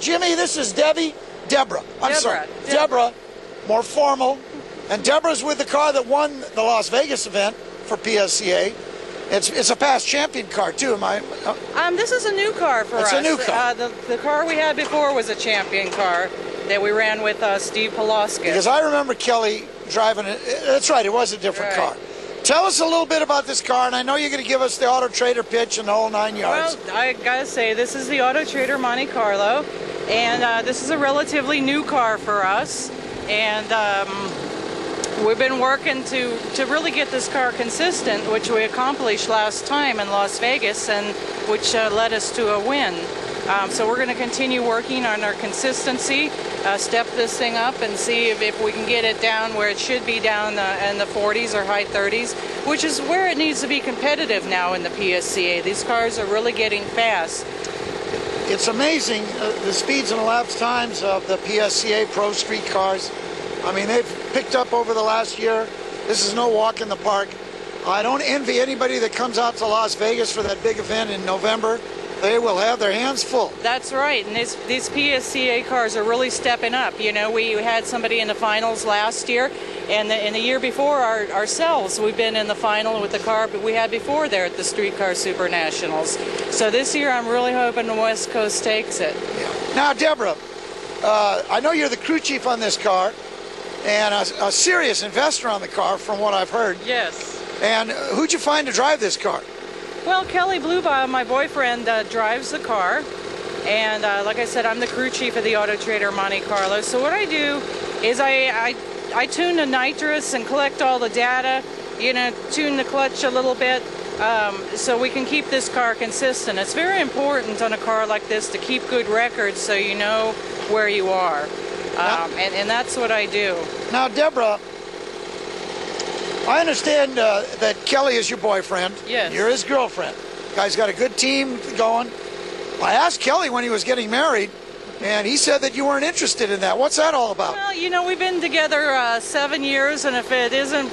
Jimmy, this is Deborah. Deborah, more formal. And Deborah's with the car that won the Las Vegas event for PSCA. It's a past champion car too. This is a new car for us. It's a new car. The car we had before was a champion car that we ran with Steve Poloskis. Because I remember Kelly driving it. That's right, it was a different car. Tell us a little bit about this car, and I know you're going to give us the Auto Trader pitch and the whole 9 yards. Well, I gotta say, this is the Auto Trader Monte Carlo, and this is a relatively new car for us, and we've been working to really get this car consistent, which we accomplished last time in Las Vegas, and which led us to a win. So we're going to continue working on our consistency, step this thing up and see if we can get it down where it should be, down in the 40s or high 30s, which is where it needs to be competitive now in the PSCA. These cars are really getting fast. It's amazing the speeds and elapsed times of the PSCA ProStreet cars. I mean, they've picked up over the last year. This is no walk in the park. I don't envy anybody that comes out to Las Vegas for that big event in November. They will have their hands full. That's right, and these PSCA cars are really stepping up. You know, we had somebody in the finals last year, and the year before ourselves, we've been in the final with the car we had before there at the Streetcar Super Nationals. So this year, I'm really hoping the West Coast takes it. Yeah. Now, Deborah, I know you're the crew chief on this car, and a serious investor on the car, from what I've heard. Yes. And who'd you find to drive this car? Well, Kelly Bluebaugh, my boyfriend, drives the car, and like I said, I'm the crew chief of the Auto Trader Monte Carlo. So what I do is I tune the nitrous and collect all the data, you know, tune the clutch a little bit, so we can keep this car consistent. It's very important on a car like this to keep good records so you know where you are, and that's what I do. Now, Deborah, I understand that Kelly is your boyfriend. Yes. You're his girlfriend. Guy's got a good team going. I asked Kelly when he was getting married, and he said that you weren't interested in that. What's that all about? Well, you know, we've been together 7 years, and if it isn't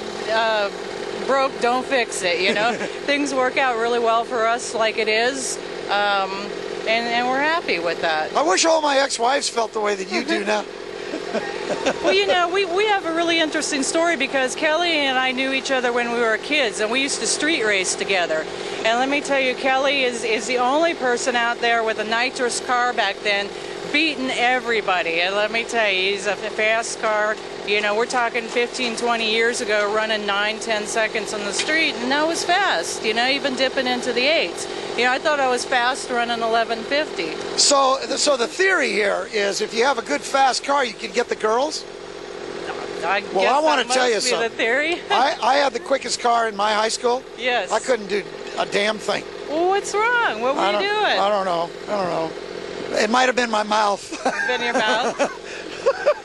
broke, don't fix it, you know. Things work out really well for us like it is, and we're happy with that. I wish all my ex-wives felt the way that you do now. Well, you know, we have a really interesting story because Kelly and I knew each other when we were kids, and we used to street race together. And let me tell you, Kelly is the only person out there with a nitrous car back then beating everybody. And let me tell you, he's a fast car. You know, we're talking 15, 20 years ago, running 9, 10 seconds on the street, and that was fast, you know, even dipping into the 8s. You know, I thought I was fast running 1150. So the theory here is if you have a good fast car, you can get the girls? I want to tell you something. The theory. I had the quickest car in my high school. Yes. I couldn't do a damn thing. Well, what's wrong? What were you doing? I don't know. It might have been my mouth. Been your mouth?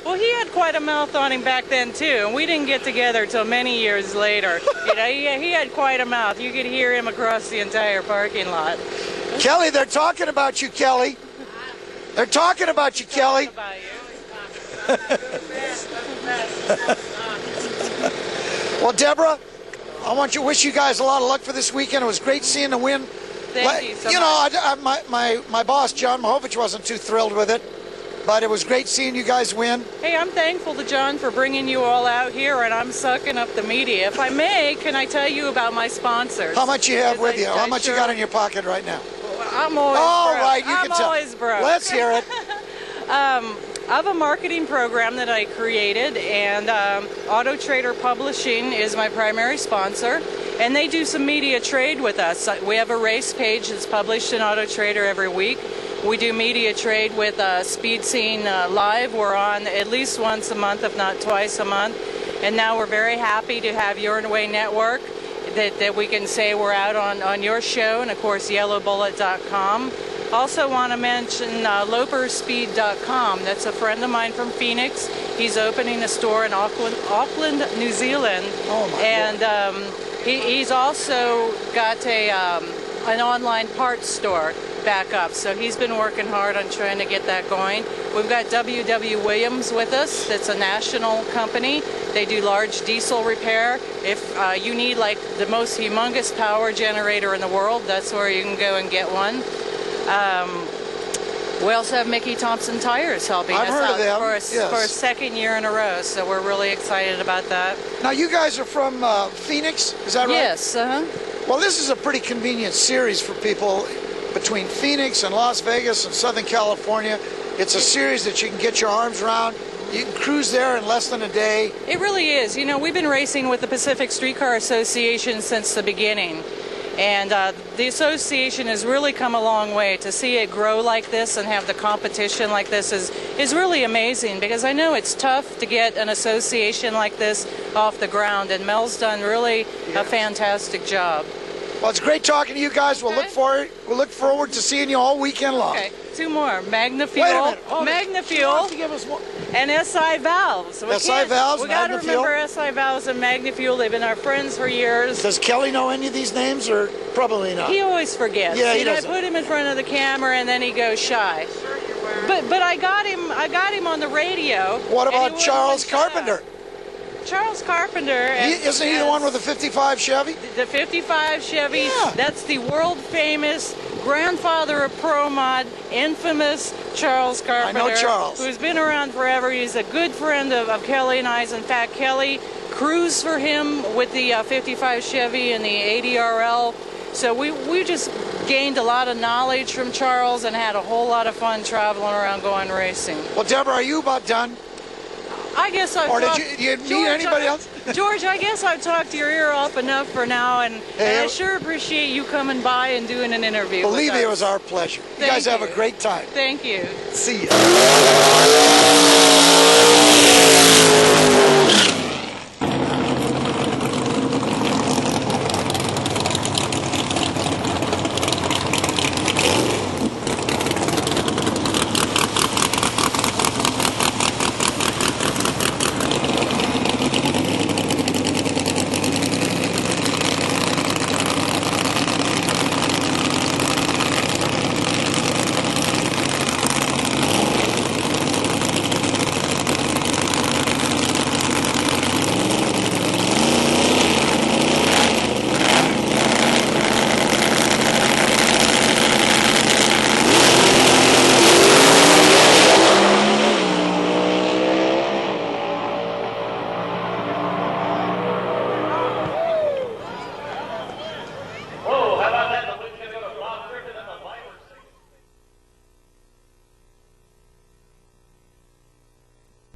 Well, he had quite a mouth on him back then, too, and we didn't get together till many years later. You know, he had quite a mouth. You could hear him across the entire parking lot. Kelly, they're talking about you, Kelly. They're talking about you, Kelly. About you. Well, Deborah, I want to wish you guys a lot of luck for this weekend. It was great seeing the win. Thank you so much. Know, my boss, John Mahovich, wasn't too thrilled with it. But it was great seeing you guys win. Hey, I'm thankful to John for bringing you all out here, and I'm sucking up the media. If I may, can I tell you about my sponsors? How much you have with you? How much you got in your pocket right now? I'm always broke. All right, you can tell. I'm always broke. Let's hear it. I have a marketing program that I created, and Auto Trader Publishing is my primary sponsor, and they do some media trade with us. We have a race page that's published in Auto Trader every week. We do media trade with Speed Scene Live. We're on at least once a month, if not twice a month. And now we're very happy to have Your Way Network, that we can say we're out on your show, and of course yellowbullet.com. Also want to mention loperspeed.com. That's a friend of mine from Phoenix. He's opening a store in Auckland, New Zealand. Oh my and he's also got an online parts store back up, so he's been working hard on trying to get that going. We've got W.W. Williams with us. That's a national company. They do large diesel repair. If you need like the most humongous power generator in the world, that's where you can go and get one. We also have Mickey Thompson Tires helping I've us heard out of them, for yes. a second year in a row, so we're really excited about that. Now, you guys are from Phoenix, is that right? Yes, Well, this is a pretty convenient series for people between Phoenix and Las Vegas and Southern California. It's a series that you can get your arms around. You can cruise there in less than a day. It really is. You know, we've been racing with the Pacific Streetcar Association since the beginning. And the association has really come a long way. To see it grow like this and have the competition like this is really amazing, because I know it's tough to get an association like this off the ground, and Mel's done really a fantastic job. Well, it's great talking to you guys. We'll look forward to seeing you all weekend long. Okay, two more. Magna Wait a Fuel, minute. Hold it. Magna She Fuel, wants to give us more. and SI Valves. SI Valves, We got to Magna Fuel. remember SI Valves and Magna Fuel. They've been our friends for years. Does Kelly know any of these names, or probably not? He always forgets. Yeah, he you know, I doesn't. put him in front of the camera and then he goes shy. But I got him on the radio. What and he about wouldn't Charles shy. Carpenter? Charles Carpenter. Isn't he the one with the 55 Chevy? The 55 Chevy? Yeah. That's the world famous grandfather of Pro Mod, infamous Charles Carpenter. I know Charles. Who's been around forever. He's a good friend of Kelly and I's. In fact, Kelly cruised for him with the 55 Chevy and the 80 RL. So we just gained a lot of knowledge from Charles and had a whole lot of fun traveling around going racing. Well, Deborah, are you about done? I guess I've Or talked... did you meet anybody else? George, I guess I've talked your ear off enough for now, and I sure appreciate you coming by and doing an interview with Believe me, us. it was our pleasure. You Thank guys have you. a great time. Thank you. See ya.